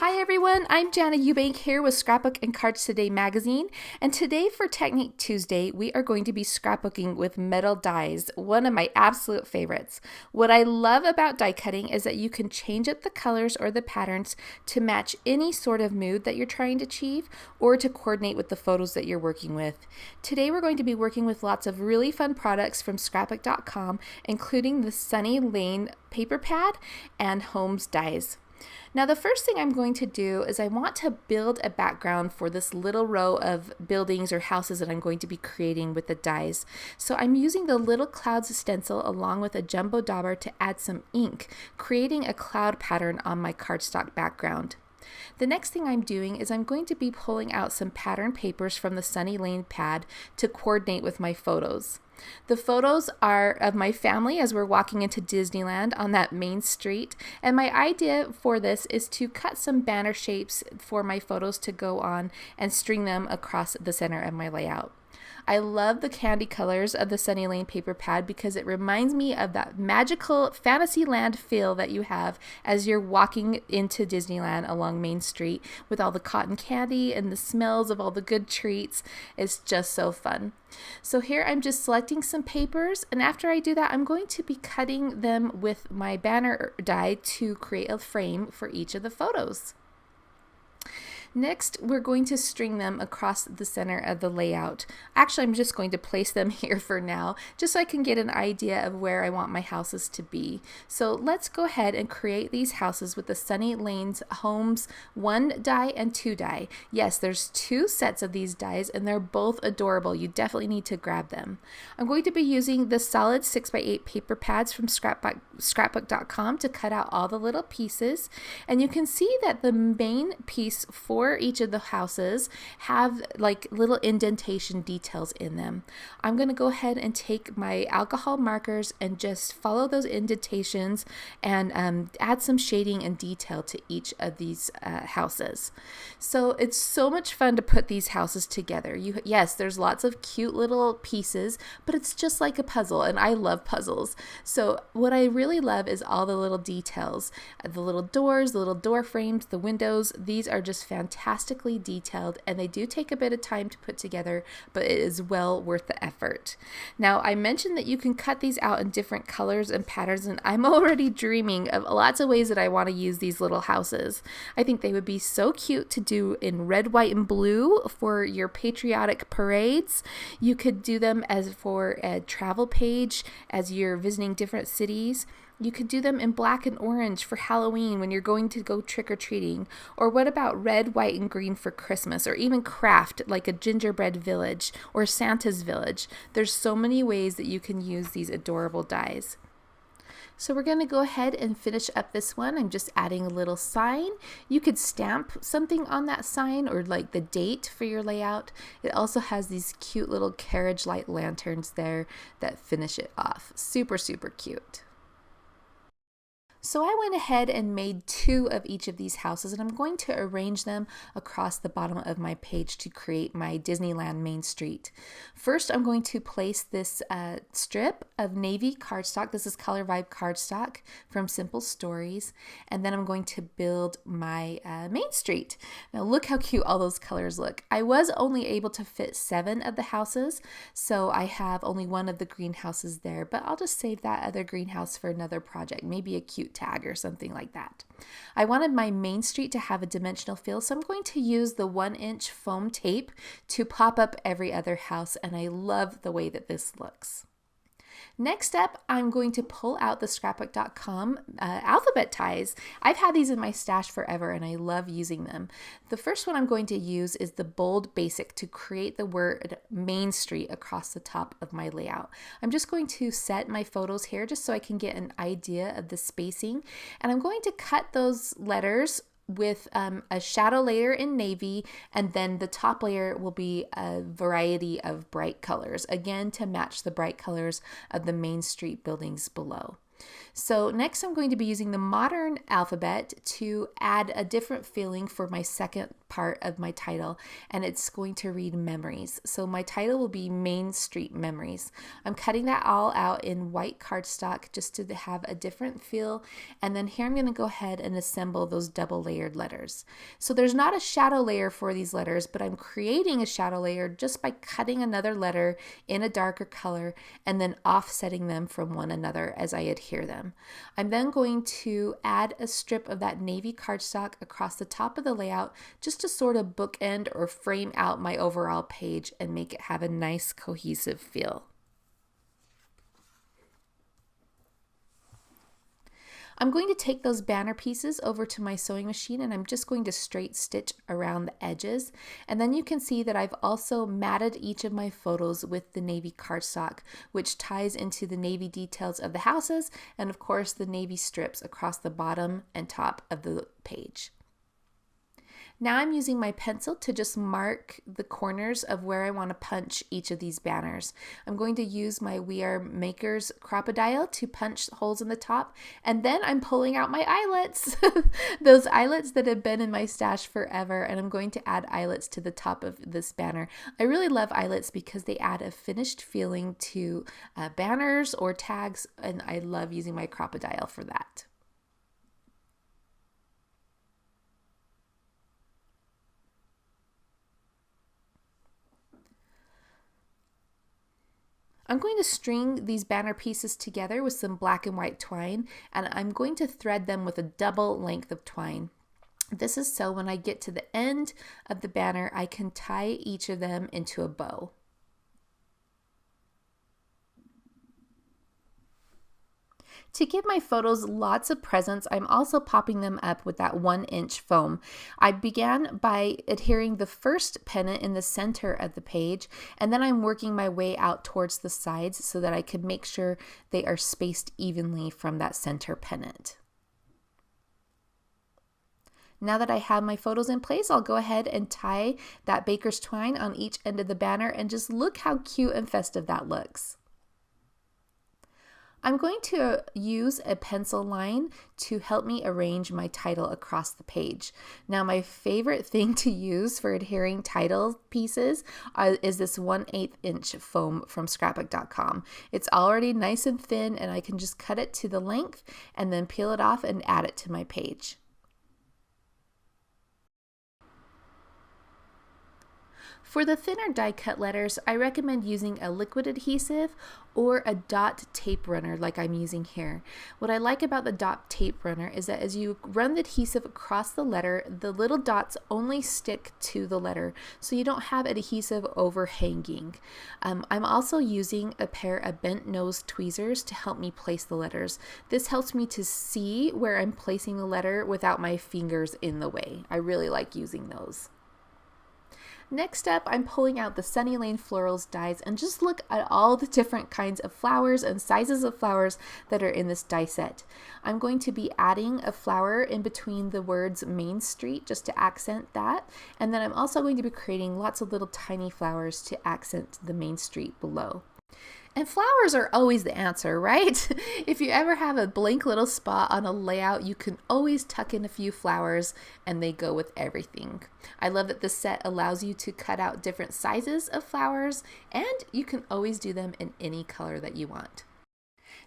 Hi everyone, I'm Jana Eubank here with Scrapbook and Cards Today magazine, and today for Technique Tuesday we are going to be scrapbooking with metal dies, one of my absolute favorites. What I love about die cutting is that you can change up the colors or the patterns to match any sort of mood that you're trying to achieve or to coordinate with the photos that you're working with. Today we're going to be working with lots of really fun products from scrapbook.com, including the Sunny Lane paper pad and Holmes dies. Now the first thing I'm going to do is I want to build a background for this little row of buildings or houses that I'm going to be creating with the dies. So I'm using the Little Clouds stencil along with a jumbo dauber to add some ink, creating a cloud pattern on my cardstock background. The next thing I'm doing is I'm going to be pulling out some pattern papers from the Sunny Lane pad to coordinate with my photos. The photos are of my family as we're walking into Disneyland on that main street, and my idea for this is to cut some banner shapes for my photos to go on and string them across the center of my layout. I love the candy colors of the Sunny Lane paper pad because it reminds me of that magical Fantasyland feel that you have as you're walking into Disneyland along Main Street with all the cotton candy and the smells of all the good treats. It's just so fun. So here I'm just selecting some papers, and after I do that I'm going to be cutting them with my banner die to create a frame for each of the photos. Next, we're going to string them across the center of the layout. Actually, I'm just going to place them here for now, just so I can get an idea of where I want my houses to be. So let's go ahead and create these houses with the Sunny Lane's Homes 1 die and 2 die. Yes, there's 2 sets of these dies, and they're both adorable. You definitely need to grab them. I'm going to be using the solid 6x8 paper pads from scrapbook.com to cut out all the little pieces, and you can see that the main piece for each of the houses have like little indentation details in them. I'm going to go ahead and take my alcohol markers and just follow those indentations and add some shading and detail to each of these houses. So it's so much fun to put these houses together. Yes, there's lots of cute little pieces, but it's just like a puzzle, and I love puzzles. So what I really love is all the little details, the little doors, the little door frames, the windows. These are just fantastically detailed, and they do take a bit of time to put together, but it is well worth the effort. Now, I mentioned that you can cut these out in different colors and patterns, and I'm already dreaming of lots of ways that I want to use these little houses. I think they would be so cute to do in red, white, and blue for your patriotic parades. You could do them as for a travel page as you're visiting different cities. You could do them in black and orange for Halloween when you're going to go trick-or-treating. Or what about red, white, and green for Christmas? Or even craft like a gingerbread village or Santa's village. There's so many ways that you can use these adorable dies. So we're going to go ahead and finish up this one. I'm just adding a little sign. You could stamp something on that sign or like the date for your layout. It also has these cute little carriage light lanterns there that finish it off. Super, super cute. So I went ahead and made 2 of each of these houses, and I'm going to arrange them across the bottom of my page to create my Disneyland Main Street. First, I'm going to place this strip of navy cardstock. This is Color Vibe cardstock from Simple Stories, and then I'm going to build my Main Street. Now look how cute all those colors look. I was only able to fit 7 of the houses, so I have only 1 of the greenhouses there, but I'll just save that other greenhouse for another project, maybe a cute tag or something like that. I wanted my Main Street to have a dimensional feel, so I'm going to use the 1-inch foam tape to pop up every other house, and I love the way that this looks. Next up, I'm going to pull out the scrapbook.com alphabet ties. I've had these in my stash forever and I love using them. The first one I'm going to use is the bold basic to create the word Main Street across the top of my layout. I'm just going to set my photos here just so I can get an idea of the spacing, and I'm going to cut those letters with a shadow layer in navy, and then the top layer will be a variety of bright colors, again to match the bright colors of the Main Street buildings below. So next I'm going to be using the modern alphabet to add a different feeling for my second part of my title, and it's going to read Memories. So my title will be Main Street Memories. I'm cutting that all out in white cardstock just to have a different feel, and then here I'm going to go ahead and assemble those double layered letters. So there's not a shadow layer for these letters, but I'm creating a shadow layer just by cutting another letter in a darker color and then offsetting them from one another as I adhere them. I'm then going to add a strip of that navy cardstock across the top of the layout just to sort of bookend or frame out my overall page and make it have a nice cohesive feel. I'm going to take those banner pieces over to my sewing machine, and I'm just going to straight stitch around the edges. And then you can see that I've also matted each of my photos with the navy cardstock, which ties into the navy details of the houses and of course the navy strips across the bottom and top of the page. Now I'm using my pencil to just mark the corners of where I want to punch each of these banners. I'm going to use my We Are Makers Crop-A-Dile to punch holes in the top, and then I'm pulling out my eyelets, those eyelets that have been in my stash forever, and I'm going to add eyelets to the top of this banner. I really love eyelets because they add a finished feeling to banners or tags, and I love using my Crop-A-Dile for that. I'm going to string these banner pieces together with some black and white twine, and I'm going to thread them with a double length of twine. This is so when I get to the end of the banner, I can tie each of them into a bow. To give my photos lots of presence, I'm also popping them up with that 1-inch foam. I began by adhering the first pennant in the center of the page, and then I'm working my way out towards the sides so that I can make sure they are spaced evenly from that center pennant. Now that I have my photos in place, I'll go ahead and tie that baker's twine on each end of the banner, and just look how cute and festive that looks. I'm going to use a pencil line to help me arrange my title across the page. Now, my favorite thing to use for adhering title pieces is this 1/8 inch foam from scrapbook.com. It's already nice and thin, and I can just cut it to the length and then peel it off and add it to my page. For the thinner die cut letters, I recommend using a liquid adhesive or a dot tape runner like I'm using here. What I like about the dot tape runner is that as you run the adhesive across the letter, the little dots only stick to the letter, so you don't have adhesive overhanging. I'm also using a pair of bent nose tweezers to help me place the letters. This helps me to see where I'm placing the letter without my fingers in the way. I really like using those. Next up, I'm pulling out the Sunny Lane Florals dies, and just look at all the different kinds of flowers and sizes of flowers that are in this die set. I'm going to be adding a flower in between the words Main Street just to accent that, and then I'm also going to be creating lots of little tiny flowers to accent the Main Street below. And flowers are always the answer, right? If you ever have a blank little spot on a layout, you can always tuck in a few flowers and they go with everything. I love that this set allows you to cut out different sizes of flowers, and you can always do them in any color that you want.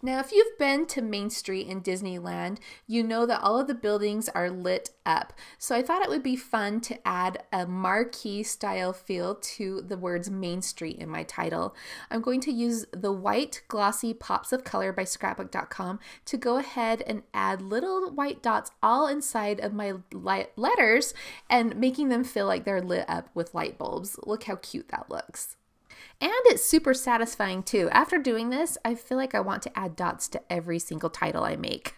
Now, if you've been to Main Street in Disneyland, you know that all of the buildings are lit up. So I thought it would be fun to add a marquee style feel to the words Main Street in my title. I'm going to use the white glossy pops of color by scrapbook.com to go ahead and add little white dots all inside of my letters and making them feel like they're lit up with light bulbs. Look how cute that looks. And it's super satisfying too. After doing this, I feel like I want to add dots to every single title I make.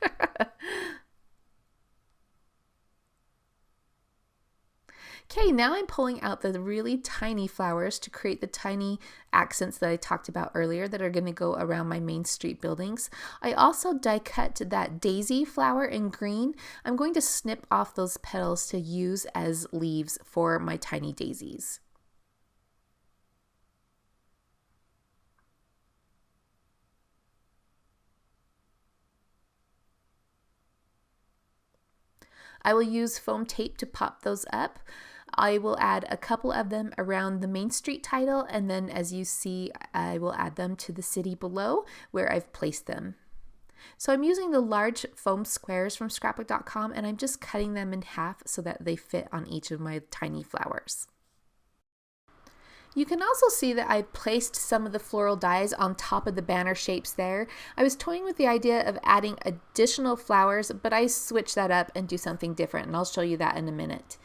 Okay, now I'm pulling out the really tiny flowers to create the tiny accents that I talked about earlier that are going to go around my Main Street buildings. I also die cut that daisy flower in green. I'm going to snip off those petals to use as leaves for my tiny daisies. I will use foam tape to pop those up. I will add a couple of them around the Main Street title, and then as you see, I will add them to the city below where I've placed them. So I'm using the large foam squares from scrapbook.com, and I'm just cutting them in half so that they fit on each of my tiny flowers. You can also see that I placed some of the floral dies on top of the banner shapes there. I was toying with the idea of adding additional flowers, but I switched that up and do something different, and I'll show you that in a minute.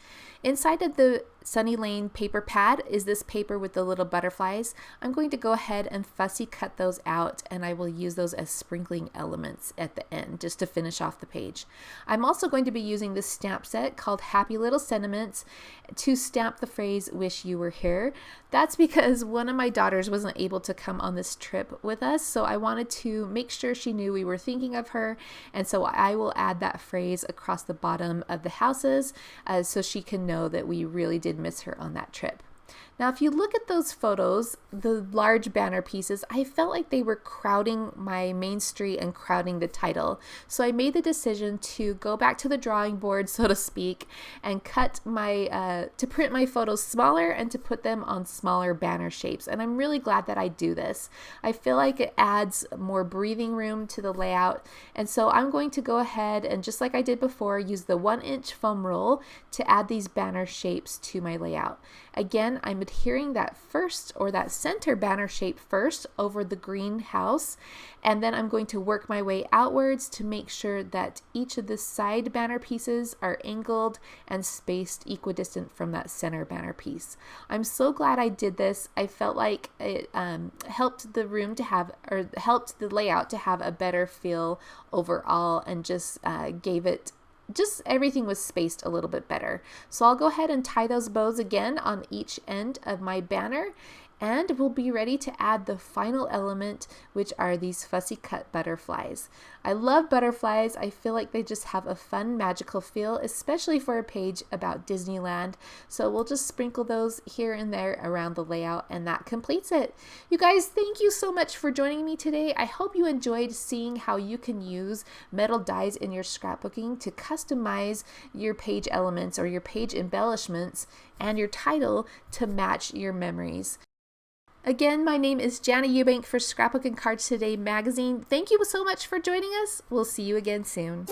Inside of the Sunny Lane paper pad is this paper with the little butterflies. I'm going to go ahead and fussy cut those out, and I will use those as sprinkling elements at the end just to finish off the page. I'm also going to be using this stamp set called Happy Little Sentiments to stamp the phrase "Wish You Were Here." That's because one of my daughters wasn't able to come on this trip with us, so I wanted to make sure she knew we were thinking of her, and so I will add that phrase across the bottom of the houses so she can know that we really did miss her on that trip. Now, if you look at those photos, the large banner pieces, I felt like they were crowding my Main Street and crowding the title. So I made the decision to go back to the drawing board, so to speak, and cut to print my photos smaller and to put them on smaller banner shapes. And I'm really glad that I do this. I feel like it adds more breathing room to the layout. And so I'm going to go ahead and, just like I did before, use the 1-inch foam roll to add these banner shapes to my layout. Again, I'm adhering that first, or that center banner shape first, over the green house, and then I'm going to work my way outwards to make sure that each of the side banner pieces are angled and spaced equidistant from that center banner piece. I'm so glad I did this. I felt like it helped the room to have, or helped the layout to have a better feel overall, and just gave it, just everything was spaced a little bit better. So I'll go ahead and tie those bows again on each end of my banner, and we'll be ready to add the final element, which are these fussy cut butterflies. I love butterflies. I feel like they just have a fun, magical feel, especially for a page about Disneyland. So we'll just sprinkle those here and there around the layout, and that completes it. You guys, thank you so much for joining me today. I hope you enjoyed seeing how you can use metal dies in your scrapbooking to customize your page elements or your page embellishments and your title to match your memories. Again, my name is Jana Eubank for Scrapbook and Cards Today magazine. Thank you so much for joining us. We'll see you again soon.